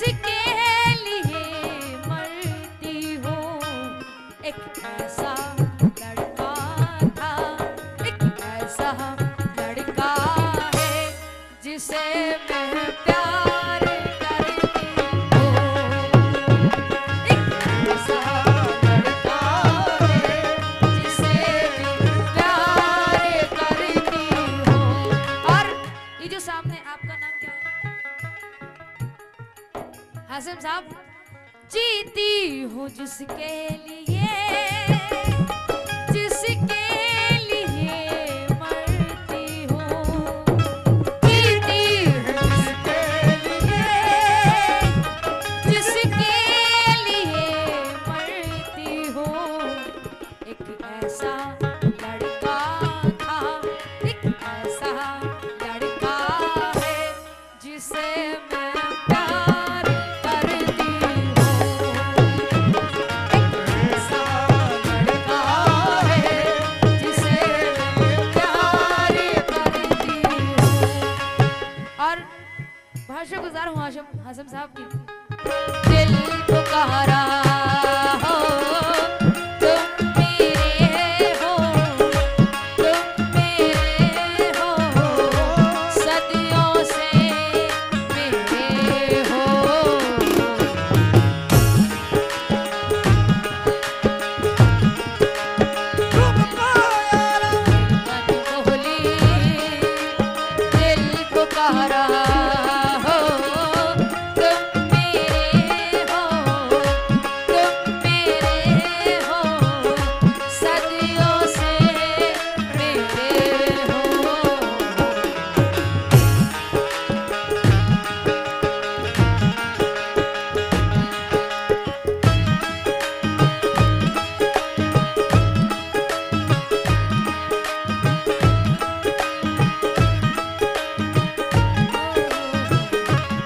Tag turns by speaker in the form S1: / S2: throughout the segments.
S1: जिसके लिए मरती हो, एक ऐसा लड़का था, एक ऐसा लड़का है जिसे मैं प्यार करती हूँ। एक ऐसा लड़का है जिसे मैं प्यार करती हूँ। और ये जो सामने, आपका नाम क्या है? हासिम साहब। जीती हूँ जिसके लिए, जिसके लिए मरती हूँ। जीती हूँ जिसके लिए, जिसके लिए मरती हूँ। एक ऐसा लड़का था, एक ऐसा लड़का है जिसे मैं प्यार करती हूँ। एक ऐसा लड़का है जिसे मैं प्यार करती हूँ। और बहुत शुक्रगुजार हूँ हासिम साहब की। दिल पुकारा हो, तुम मेरे हो, तुम मेरे हो, सदियों से मेरे हो। अनमोली दिल पुकारा हो, तुम मेरे हो, तुम मेरे हो, सदियों से मेरे हो।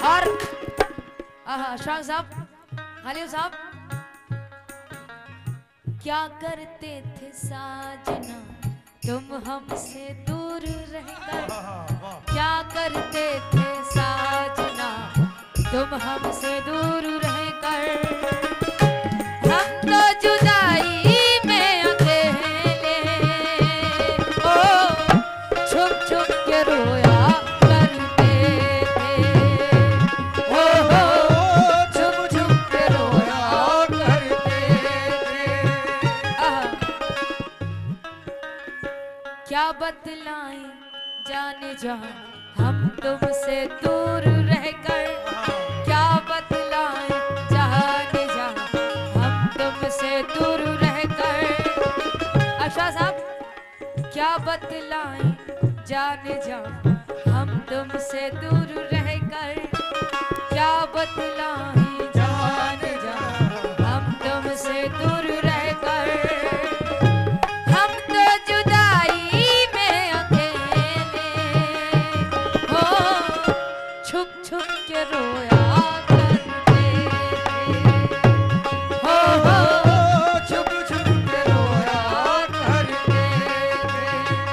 S1: और शाह साहब, हालिम साहब। क्या करते थे साजना तुम हमसे दूर रहकर, क्या करते थे साजना तुम हमसे दूर रहकर। हम तो जुदाई में अकेले ओ छुप छुप के रोया करते थे। हो छुप छुप के रोया करते थे। क्या बतलाएं जाने जा हम तुमसे दूर रहकर, क्या बतलाएं जाने जा हम तुमसे दूर रहकर। आशा साहब। क्या बतलाएं जाने जा हम तुमसे दूर रहकर, क्या बतलाएं जाने जा हम तुमसे दूर रहकर। हम तो जुदाई में अकेले हो छुप छुप के रोया करते थे। हो छुप छुप के रोया करते थे।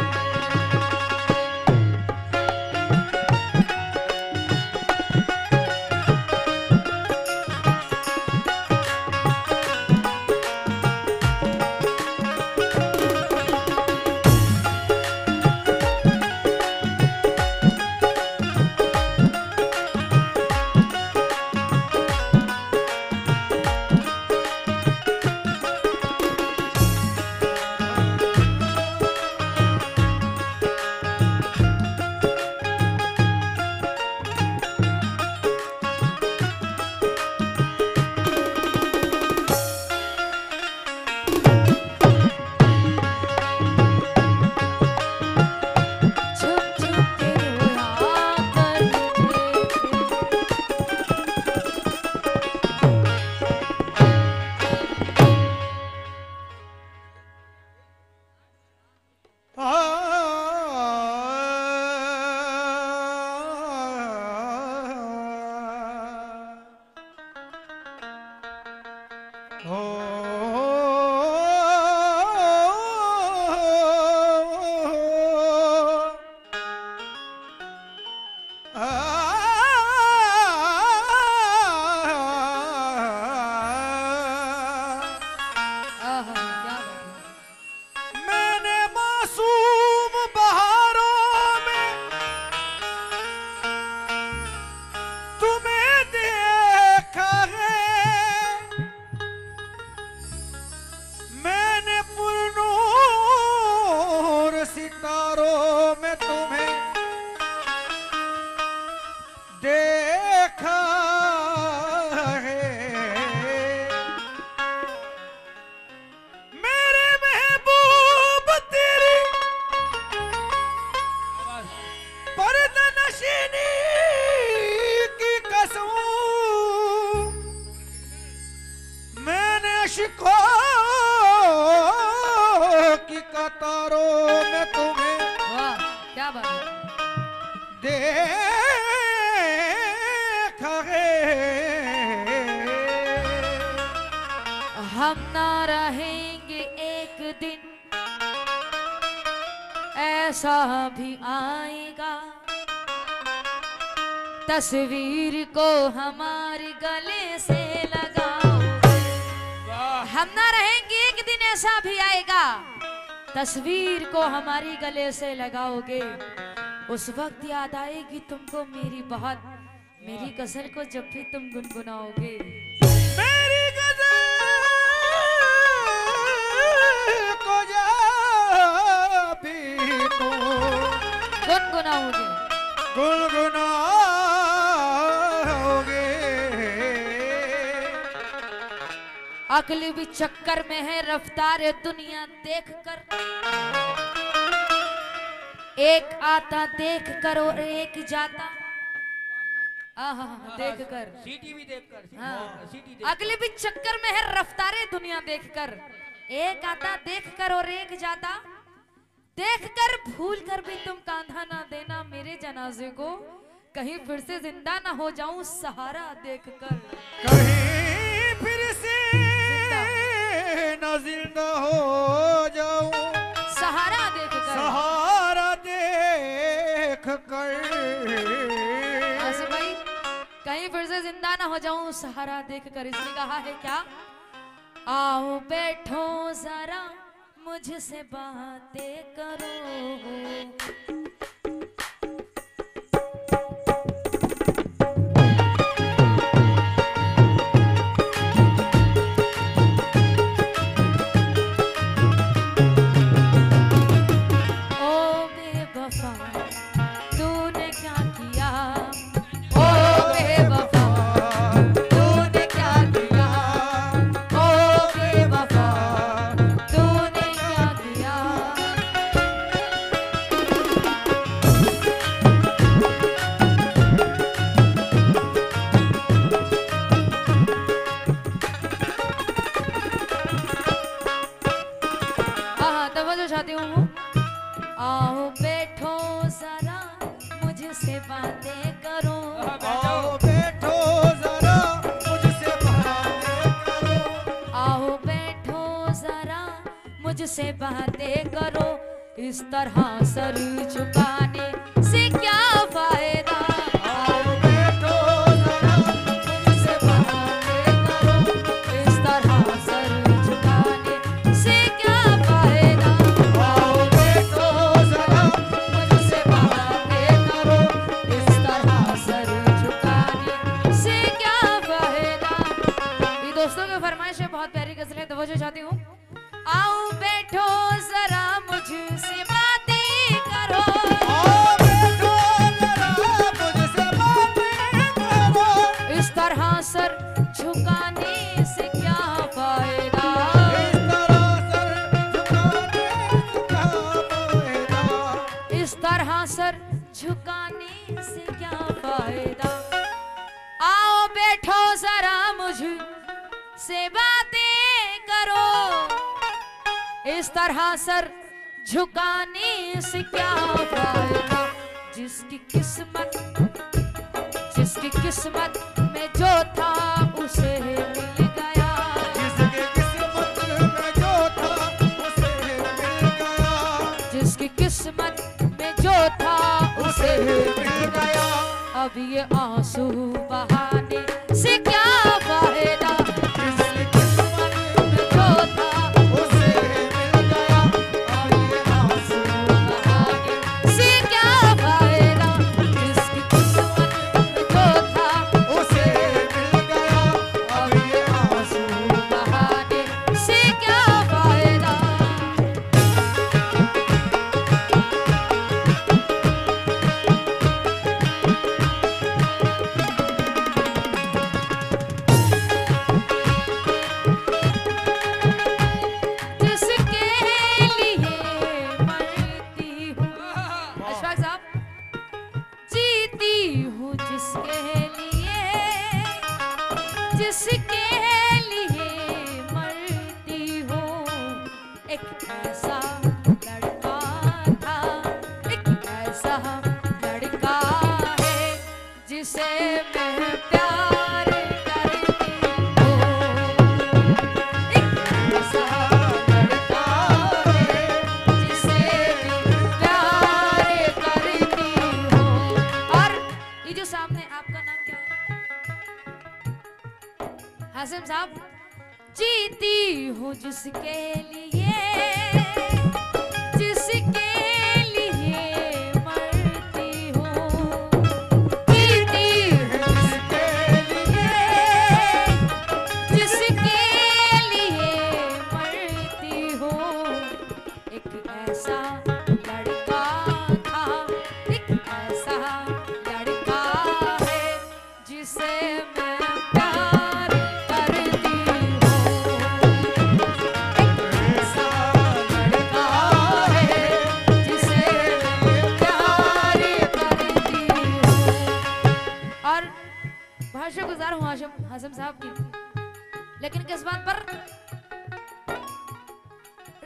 S2: देखा है।
S1: हम ना रहेंगे एक दिन, ऐसा भी आएगा, तस्वीर को हमारे गले से लगाओ। हम ना रहेंगे एक दिन, ऐसा भी आएगा, तस्वीर को हमारी गले से लगाओगे। उस वक्त याद आएगी तुमको मेरी बात, मेरी गजल को जब भी तुम गुनगुनाओगे।
S2: मेरी गजल को जब भी तुम
S1: गुनगुनाओगे,
S2: गुनगुनाओगे।
S1: अकल भी चक्कर में है, रफ्तार दुनिया देखकर, एक आता देख कर और एक जाता। देख कर,
S2: सीटी भी देखकर,
S1: हाँ।
S2: सीटी
S1: अगले भी चक्कर में है, रफ्तारे दुनिया देखकर, एक आता देख कर और एक जाता। देख कर भूल कर भी तुम कांधा ना देना मेरे जनाजे को, कहीं फिर से जिंदा ना हो जाऊं सहारा देखकर।
S2: कहीं फिर से ना जिंदा हो जाऊं
S1: सहारा देखकर,
S2: सहारा देख कर।
S1: ऐसे भाई कहीं फिर से जिंदा ना हो जाऊं सहारा देखकर। इसने कहा है क्या, आओ बैठो जरा मुझसे बातें करो। आओ बैठो जरा मुझसे बातें करो।
S2: आओ बैठो जरा मुझसे बातें करो।
S1: आओ बैठो जरा मुझसे बातें करो। इस तरह सर झुकाने से क्या फायदा।
S2: आओ बैठो जरा मुझसे बातें करो।
S1: इस तरह सर झुकाने से क्या फायदा।
S2: आओ बैठो जरा
S1: मुझसे बातें करो। इस तरह सर झुकाने से क्या फायदा। ये दोस्तों की फरमाइश है, बहुत प्यारी गजल है, तवज्जो चाहती हूँ। आओ बैठो जरा मुझसे बातें करो।
S2: आओ बैठो जरा मुझसे बातें करो।
S1: इस तरह सर झुकाने से क्या फायदा।
S2: इस तरह सर झुकाने
S1: इस तरह सर झुकाने से
S2: से क्या फायदा।
S1: क्या फायदा। आओ बैठो जरा मुझसे बातें करो। इस तरह सर झुकाने से क्या फायदा। जिसकी किस्मत में जो था उसे मिल गया।
S2: जिसकी किस्मत में जो था उसे मिल गया।
S1: जिसकी किस्मत में जो था उसे
S2: मिल गया।
S1: अब ये आंसू बहाने से क्या फायदा।
S2: जिसकी किस्मत में
S1: जो था
S2: उसे मिल गया। अब ये आंसू
S1: बहाने से क्या फायदा। जिसकी किस्मत में जो था
S2: उसे मिल गया। अब ये आंसू
S1: बहाने से क्या फायदा। जिसके लिए मरती हूँ, अशफाक साहब, जीती हूँ जिसके लिए मरती हूँ। एक ऐसा लड़का था, एक ऐसा लड़का हासिम साहब, जीती हूँ जिसके लिए, जिसके लिए मरती हूँ, जीती हूँ जिसके लिए मरती हूँ। एक ऐसा लड़का था, एक ऐसा लड़का है जिसे मैं प्यार करती हूँ। एक ऐसा लड़का है जिसे मैं प्यार करती हूँ। और बहुत शुक्रगुजार हूँ हासिम साहब की, लेकिन किस बात पर?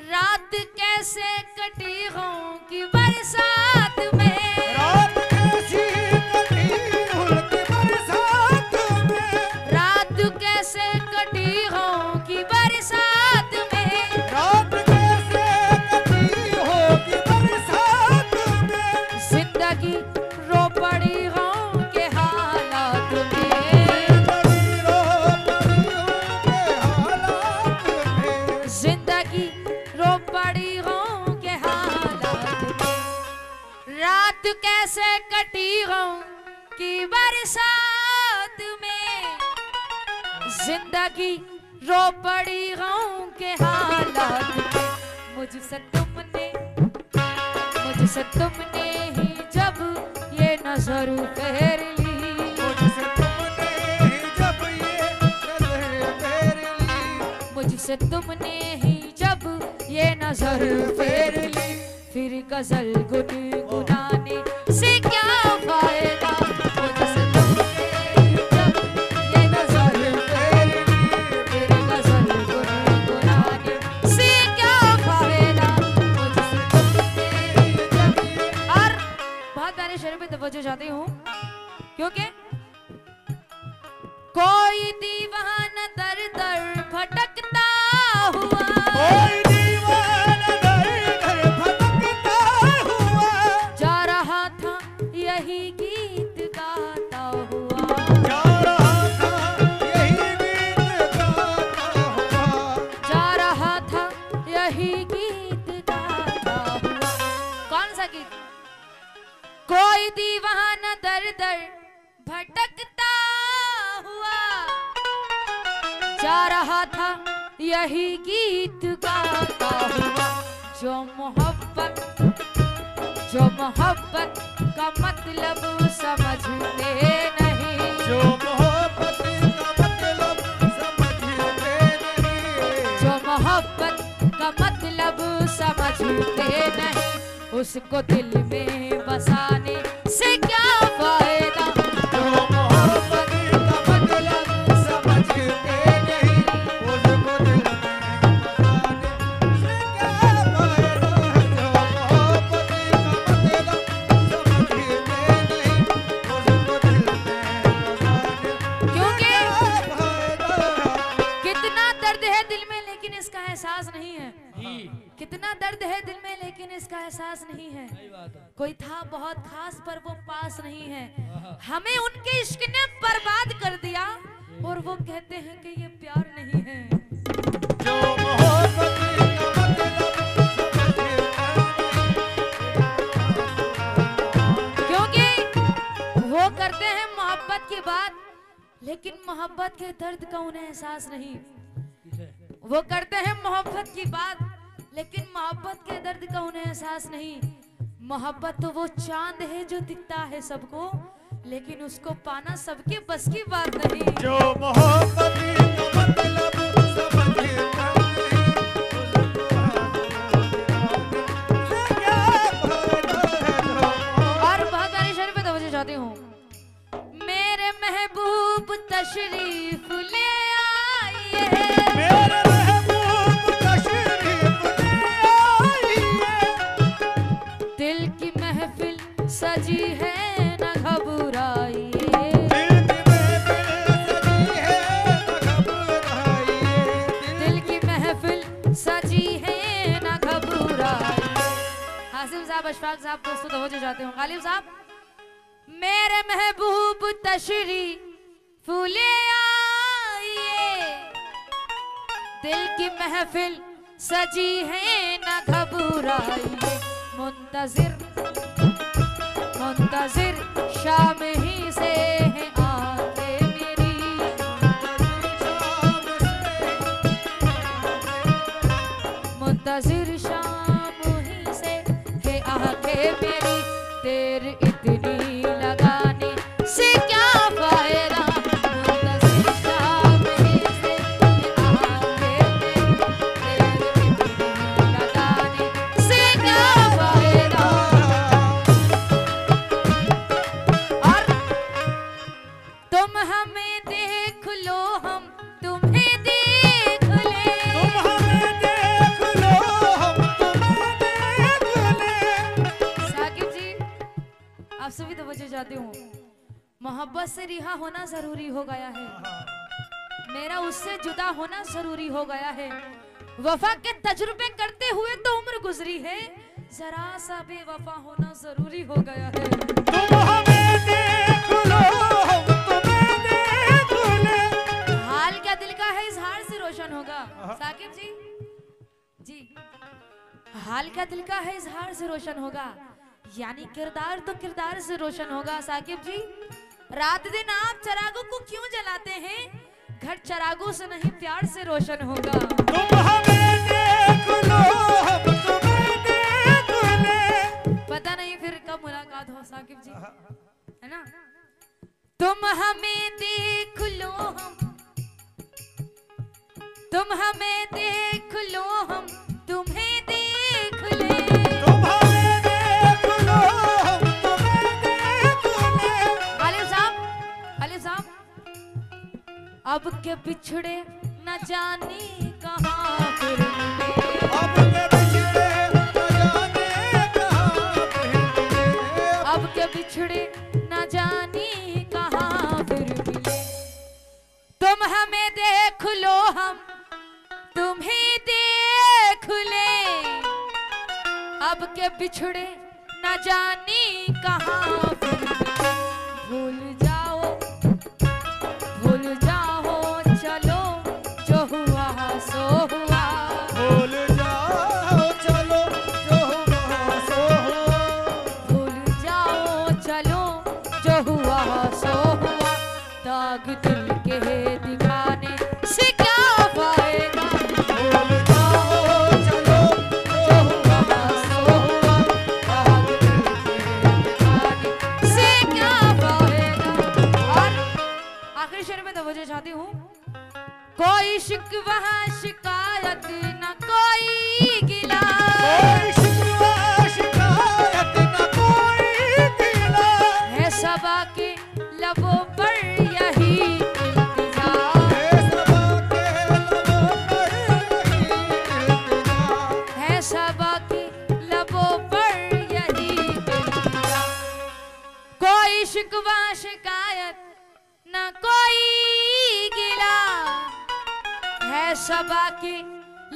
S1: रात कैसे कटी हो कि बरसात में,
S2: रात कैसी कटी उनकी बरसात में,
S1: रात कैसे कटी हो कि बरसात में,
S2: रात कैसे कटी होगी बरसात में,
S1: जिंदगी रो पड़ी हो के हालात में,
S2: जिंदगी रो पड़ी उनके हालात में,
S1: जिंदगी रो पड़ी हो के हालात में। रात कैसे कटी हो कि बरसात में, जिंदगी रो पड़ी हो के हालात में। मुझसे तुमने ही जब ये नजर फेर ली,
S2: मुझसे तुमने ही जब ये नजर फेर ली,
S1: मुझसे तुमने ही जब ये नजर फेर ली, फिर गजल गुनगुनाने से क्या फायदा। मुझसे तुमने ही जब ये नजर फेर ली, फिर गजल गुनगुनाने से क्या फायदा। मुझसे तुमने ही जब ये, और बहुत प्यारे शेर पे तवज्जो चाहती हूँ, क्योंकि कोई दीवाना दर दर भटकता हुआ,
S2: कोई दीवाना दर दर भटकता हुआ,
S1: जा रहा था यही गीत गाता हुआ,
S2: जा रहा था यही गीत गाता हुआ,
S1: जा रहा था यही गीत गाता हुआ। कौन सा गीत? कोई दीवाना दर दर भटकता हुआ, जा रहा था यही गीत गाता हुआ। जो मोहब्बत का मतलब समझते नहीं,
S2: जो मोहब्बत का मतलब समझते नहीं,
S1: जो मोहब्बत का मतलब समझते नहीं, उसको दिल में बसाने से क्या फायदा।
S2: जो मोहब्बत का मतलब समझते नहीं, उसको दिल में बसाने से क्या फायदा। जो मोहब्बत का मतलब समझते नहीं, उसको दिल में बसाने
S1: क्योंकि
S2: क्या फायदा।
S1: कितना दर्द है दिल में लेकिन इसका एहसास नहीं है, कितना दर्द है दिल में लेकिन इसका एहसास नहीं है। कोई था बहुत खास पर वो पास नहीं है, हमें उनके इश्क ने बर्बाद कर दिया, और वो कहते हैं कि ये प्यार नहीं है।
S2: जो मोहब्बत का मतलब समझते
S1: क्योंकि वो करते हैं मोहब्बत की बात, लेकिन मोहब्बत के दर्द का उन्हें एहसास नहीं। वो करते हैं मोहब्बत की बात, लेकिन मोहब्बत के दर्द का उन्हें एहसास नहीं। मोहब्बत तो वो चांद है जो दिखता है सबको, लेकिन उसको पाना सबके बस की बात नहीं।
S2: जो मोहब्बत का मतलब समझते नहीं, उसको क्या फायदा है।
S1: और बहुत सारी शेर पे तवज्जो चाहती हूँ। मेरे महबूब तशरीफ ले आइए,
S2: मेरे महबूब तशरीफ ले आइए,
S1: दिल की महफिल सजी है न घबराइए,
S2: दिल की महफिल सजी है न घबराइए,
S1: दिल की महफिल सजी है न घबराइए। हासिम साहब, अशफाक साहब, दोस्तों तवज्जो चाहते हूँ। गालिब साहब, मेरे महबूब तशरीफ ले आइए, दिल की महफिल सजी है न घबराइए, मुंतजिर मुंतजिर शाम ही से है आंखें मेरी, मुंतजिर शाम ही से है आंखें मेरी, देर इतनी लगाने से क्या फायदा, मुंतजिर शाम ही से है आंखें मेरी, देर इतनी लगाने से क्या फायदा। और तुम हमें देख लो हम तुम्हें देख ले,
S2: तुम हमें देख लो हम तुम्हें देख ले।
S1: साकिब जी आपसे भी तवज्जो चाहती हूँ, मोहब्बत से रिहा होना जरूरी हो गया है, मेरा उससे जुदा होना जरूरी हो गया है, वफा के तजुर्बे करते हुए तो उम्र गुजरी है, जरा सा बेवफा होना जरूरी हो गया है।
S2: तुम हमें देख लो हम तुम्हें देख ले।
S1: हाल क्या दिल का है इजहार से रोशन होगा, साकिब जी जी हाल क्या दिल का है इजहार से रोशन होगा, यानी किरदार तो किरदार से रोशन होगा। साकिब जी रात दिन आप चरागों को क्यों जलाते हैं, घर चरागों से नहीं प्यार से रोशन होगा।
S2: तुम हमें देख लो हम तुम्हें देख ले।
S1: पता नहीं फिर कब मुलाकात हो साकिब जी, है ना। तुम हमें देख लो हम, तुम हमें देख लो हम तुम्हें देख ले,
S2: तुम हमें देख लो हम तुम्हें देख ले।
S1: आलिफ साहब अब के बिछड़े न जाने कहाँ फिर मिले,
S2: अब के बिछड़े न जाने कहाँ फिर मिले।
S1: अब के बिछड़े न जाने कहाँ फिर मिले, तुम हमें देख लो हम तुम्हें देख ले, अब के बिछड़े न जाने कहाँ फिर मिले, भूल जाओ चलो जो हुआ सो हुआ,
S2: भूल जाओ चलो जो हुआ सो हुआ।
S1: भूल जाओ चलो जो हुआ सो हुआ, दाग दिल के दिखाने से क्या फायदा,
S2: भूल जाओ चलो जो हुआ सो हुआ।
S1: दाग दिल के दिखाने से क्या फायदा। और आखिरी शेर में तवज्जो चाहती हूँ, कोई शिकवा शिकायत न कोई गिला,
S2: कोई शिकवा शिकायत न कोई गिला।
S1: है सबा के लबों पर यही इल्तिजा,
S2: है सबा के लबों पर यही इल्तिजा।
S1: है सबा के लबों पर यही इल्तिजा, कोई शिकवा शिकायत न कोई गिला, है सबा के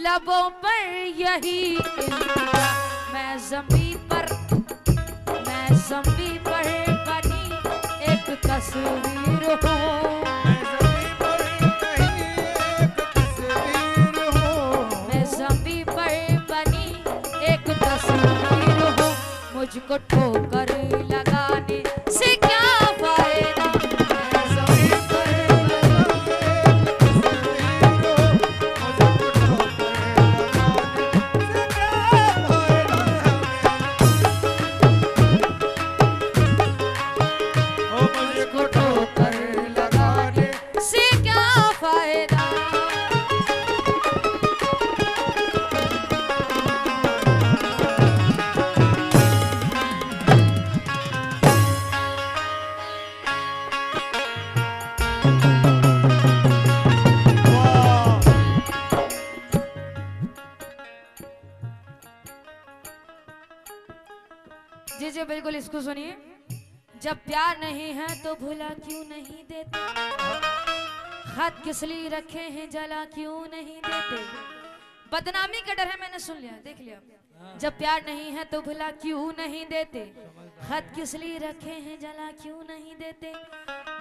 S1: लबों पर यही इल्तिजा, मैं ज़मीं पर बनी एक तस्वीर हूँ,
S2: मैं ज़मीं पर कहीं एक तस्वीर हूँ।
S1: मैं ज़मीं पर बनी एक तस्वीर हूँ, मुझको ठोकर लगाने से क्या फायदा, मैं ज़मीं पर
S2: मुझको ठोकर लगाने
S1: से क्या फायदा। जी जी बिल्कुल, इसको सुनिए। जब प्यार नहीं है तो भुला क्यों नहीं देते, खत किस लिए रखे हैं जला क्यों नहीं देते, बदनामी का डर है, मैंने सुन लिया, देख लिया। जब प्यार नहीं है तो भुला क्यों नहीं देते, खत किस लिए रखे हैं जला क्यों नहीं देते,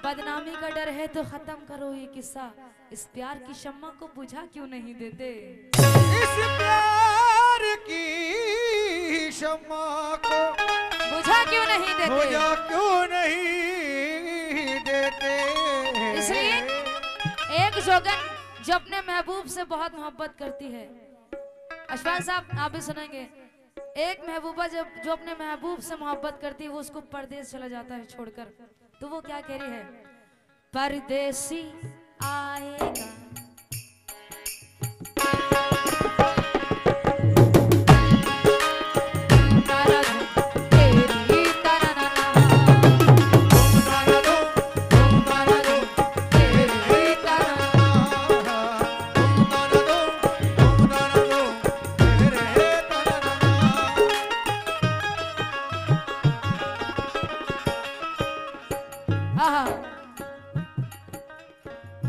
S1: बदनामी का डर है तो खत्म करो ये किस्सा, इस प्यार की शम्मा को बुझा क्यों नहीं देते?
S2: इस प्यार की शम्मा को
S1: बुझा क्यों नहीं देते?
S2: बुझा क्यों नहीं देते?
S1: इसलिए एक जोगन जो अपने महबूब से बहुत मोहब्बत करती है, अशफाक साहब आप भी सुनेंगे, एक महबूबा जो अपने महबूब से मोहब्बत करती है वो उसको परदेश चला जाता है छोड़कर, तो वो क्या कह रही है? परदेसी आएगा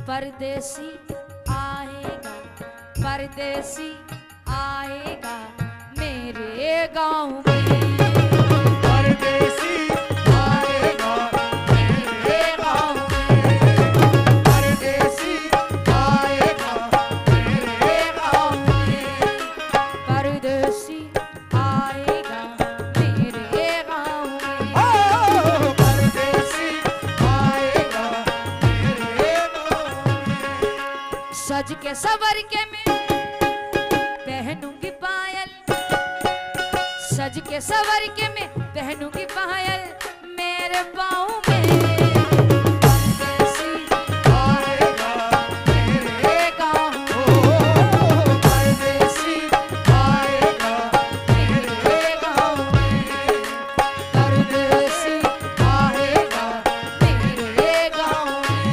S1: परदेसी आएगा, परदेसी आएगा मेरे गाँव में,
S2: परदेसी आएगा मेरे गाँव में, परदेसी आएगा मेरे गाँव में,
S1: परदेसी आएगा मेरे गाँव में,
S2: ओ परदेसी आएगा मेरे गाँव में।
S1: सज के सवर के मैं पहनूंगी पायल, सज के सवर के मैं पहनूंगी पायल मेरे पाँव में, परदेसी
S2: आएगा
S1: मेरे गाँव में,
S2: ओ परदेसी आएगा मेरे गाँव में,
S1: परदेसी
S2: आएगा
S1: मेरे गाँव में।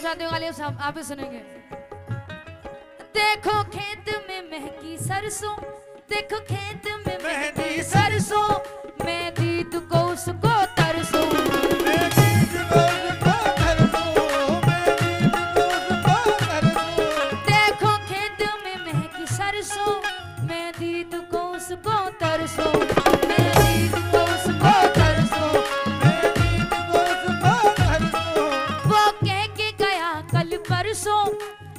S1: शादियों वाले आप भी सुनेंगे। देखो खेत में महकी सरसों, देखो खेत में महकी सरसों, मैं दीद को उसको तरसूं,
S2: मैं दीद को उसको तरसूं, मैं दीद को उसको तरसूं।
S1: देखो खेत में महकी सरसों, मैं दीद को उसको तरसूं, मैं दीद को उसको तरसूं,
S2: मैं दीद को उसको तरसूं।
S1: वो कह के गया कल परसों,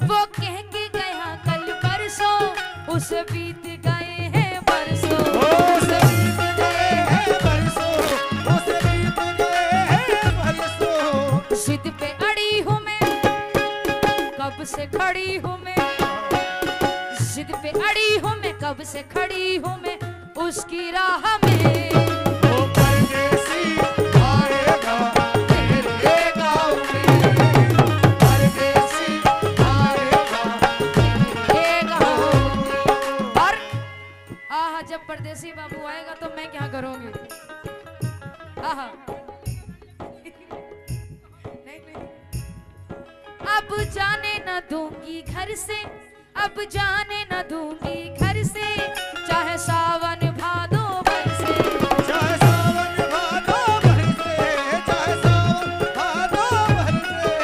S1: वो कह के गया कल परसों, उसे बीत गए हैं बरसों,
S2: उसे बीत गए हैं बरसों, उसे बीत गए हैं बरसों।
S1: जिद पे अड़ी हूँ मैं, कब से खड़ी हूँ मैं, जिद पे अड़ी हूँ मैं, कब से खड़ी हूँ मैं उसकी राह में।
S2: वो परदेसी आएगा मेरे गाँव में, परदेसी आएगा
S1: मेरे गाँव में। और आहा जब परदेसी बाबू आएगा तो मैं क्या करूँगी? आहा नहीं। अब जाने न दूंगी घर से, अब जाने न दूंगी घर से, चाहे सावन भादो बरसे,
S2: चाहे सावन भादो बरसे, चाहे सावन भादो बरसे।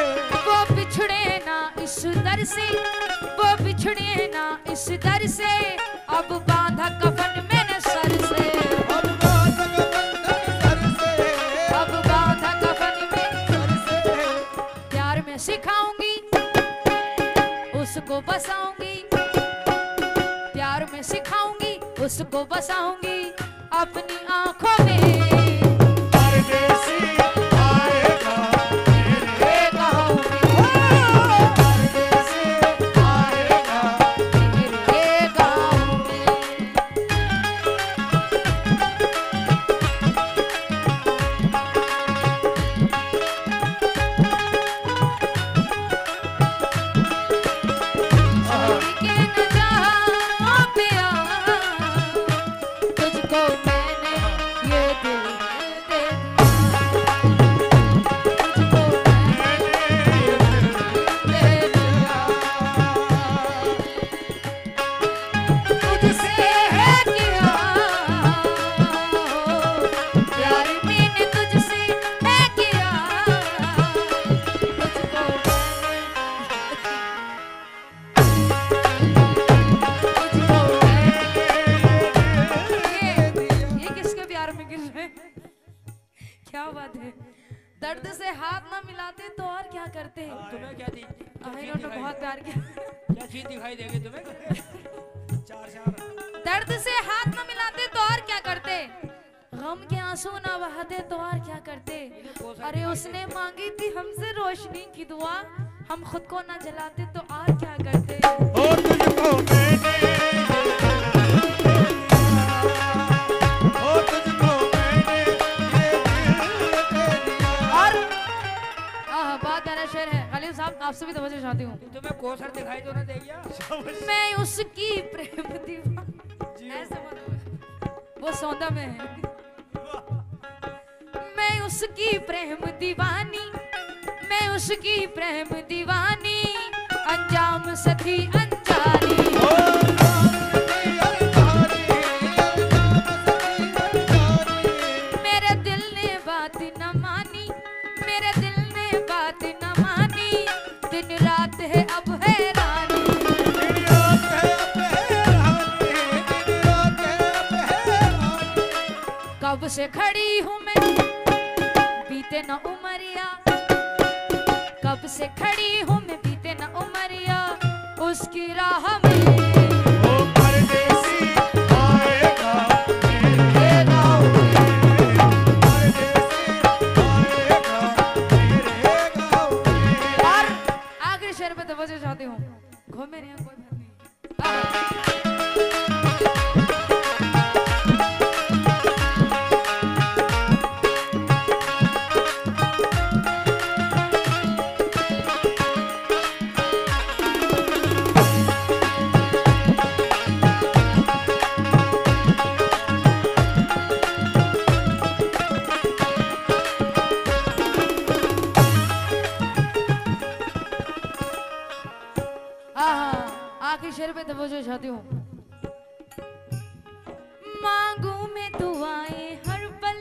S1: वो बिछड़े ना इस दर से, वो बिछड़े ना इस दर से, अब बांधा कफन मैंने सर से,
S2: अब बात का बंधन सर से,
S1: अब बांधा कफन में
S2: सर से।
S1: प्यार में सिखाऊंगी, उसको बसाऊंगी, प्यार में सिखाऊंगी, उसको बसाऊंगी अपनी आंखों में।
S2: परदेसी आएगा मेरे गाँव में, परदेसी आएगा
S1: मेरे गाँव में। छोड़ के न जा पिया, तुझको मैंने ये दिल करते?
S3: तुम्हें क्या दी?
S1: इन्होंने तो बहुत प्यार किया।
S3: क्या चीज दिखाई देगी तुम्हें?
S1: दर्द से हाथ न मिलाते तो और क्या करते? गम के आंसू ना बहाते तो और क्या करते? अरे उसने मांगी थी हमसे रोशनी की दुआ, हम खुद को ना जलाते तो और क्या करते?
S2: ओ तुझको मैंने ओ तुझको मैंने ये दिल दे दिया।
S1: और बहुत प्यारा शेर है। गालिब साहब आपसे भी तवज्जो चाहती हूँ।
S3: तुम्हें कोसर दिखाई तो ना देगी?
S1: मैं उसकी प्रेम दीवानी, ऐसे मत बोलो, वो सौंदा में है। मैं उसकी प्रेम दीवानी, मैं उसकी प्रेम दीवानी, अंजाम सखी अनजानी। मेरे दिल ने बात न मानी, मेरे दिल ने बात न मानी, दिन रात है अब हैरानी। कब से खड़ी हूँ मैं बीते न उमरिया, कब से खड़ी हूँ मैं बीते न उमरिया, उसकी राह में
S2: ओ परदेसी आएगा मेरे गाँव में, परदेसी आएगा मेरे गाँव में।
S1: और आखिरी शेर पे तवज्जो चाहती हूँ। घूमे रहे हैं, कोई बात नहीं। आखिरी शेर पे तवज्जो चाहती हूँ। मांगू मैं दुआएं हर पल,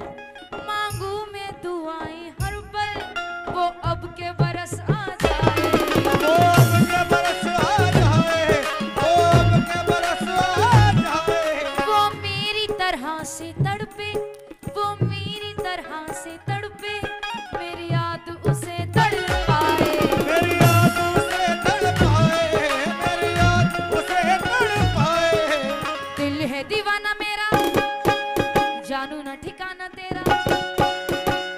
S1: मांगू मैं दुआएं हर पल, वो अब के बरस आ जाए,
S2: वो अब के बरस आ जाए, वो अब के बरस आ जाए।
S1: वो मेरी तरह से तड़पे, वो मेरी तरह से तड़पे, मेरी याद उसे तड़पाए।
S2: मेरी याद उसे तड़पाए, मेरी याद उसे तड़पाए।
S1: दिल है दीवाना मेरा, जानू ना ठिकाना तेरा,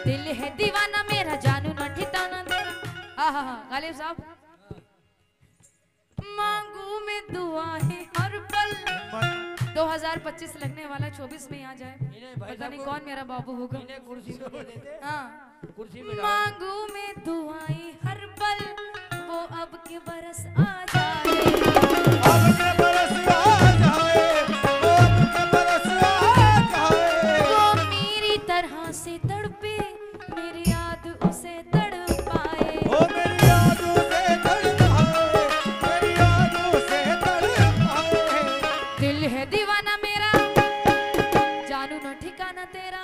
S1: दिल है दीवाना मेरा, जानू ना ठिकाना तेरा। गालिब साहब, मांगू मैं दुआएं हर पल। 2025 लगने वाला 24 में आ जाए, पता नहीं कौन मेरा बाबू होगा।
S3: इन्हें कुर्सी पे दे देते,
S1: हाँ,
S3: कुर्सी पे डाल।
S1: मांगू मैं दुआएं हर पल, वो अब के बरस आ जाए,
S2: अब के बरस आ जाए, वो अब के बरस आ जाए।
S1: वो मेरी तरह से तड़पे, मेरी याद उसे तड़पाए।
S2: वो मेरी याद उसे तड़पाए, मेरी याद उसे तड़पाए।
S1: दिल है दीवाना मेरा, जानू ना ठिकाना तेरा,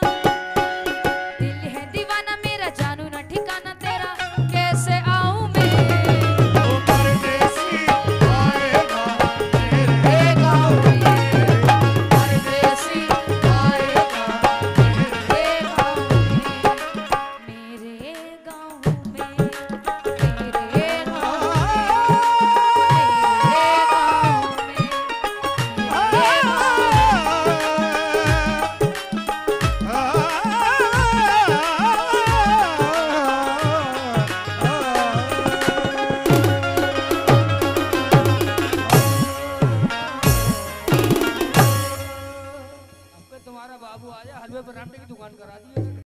S1: दिल है दीवाना मेरा, जानू ना ठिकाना तेरा, कैसे आऊं मैं?
S2: वो परदेसी आएगा मेरे गाँव में,
S1: परदेसी आएगा मेरे गाँव में, मेरे गाँव में, मेरे गाँव में, मेरे गाँव
S3: तुम्हारा बाबू आया, हलवे बनाने की दुकान करा दी है।